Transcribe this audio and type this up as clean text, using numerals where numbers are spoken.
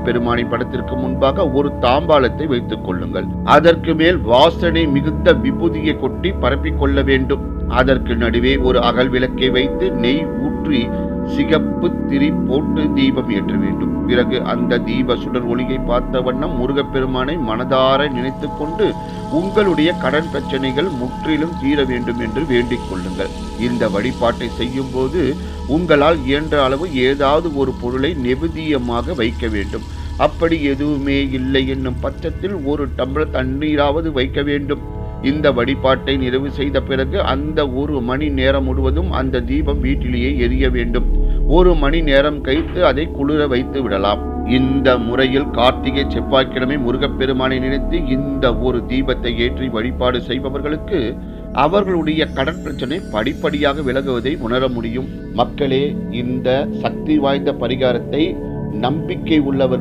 பெருமானின் படத்திற்கு முன்பாக ஒரு தாம்பாளத்தை வைத்துக் கொள்ளுங்கள். அதற்கு மேல் வாசனை மிகுந்த விபூதியை கொட்டி பரப்பிக் கொள்ள வேண்டும். அதற்கு நடுவே ஒரு அகல் விளக்கை வைத்து நெய் ஊற்றி சிகப்பு திரி போட்டு தீபம் ஏற்ற வேண்டும். பிறகு அந்த தீப சுடர் ஒளியை பார்த்த வண்ணம் முருகப்பெருமானை மனதார நினைத்துக் கொண்டு உங்களுடைய கடன் பிரச்சனைகள் முற்றிலும் தீர வேண்டும் என்று வேண்டிக் கொள்ளுங்கள். இந்த வழிபாட்டை செய்யும் போது உங்களால் இயன்ற அளவு ஏதாவது ஒரு பொருளை நெவேத்தியமாக வைக்க வேண்டும். அப்படி எதுவுமே இல்லை என்னும் பட்சத்தில் ஒரு டம்ளர் தண்ணீராவது வைக்க வேண்டும். இந்த வழிபாட்டை நிறைவு செய்த பிறகு அந்த 1 மணி நேரம் முழுவதும் அந்த தீபம் வீட்டிலேயே எரிய வேண்டும். 1 மணி நேரம் கழித்து அதை குளிர வைத்து விடலாம். இந்த முறையில் கார்த்திகை செவ்வாய்க்கிழமை முருகப்பெருமானை நினைத்து இந்த ஒரு தீபத்தை ஏற்றி வழிபாடு செய்பவர்களுக்கு அவர்களுடைய கடன் பிரச்சனை படிப்படியாக விலகுவதை உணர முடியும். மக்களே, இந்த சக்தி வாய்ந்த பரிகாரத்தை நம்பிக்கை உள்ளவர்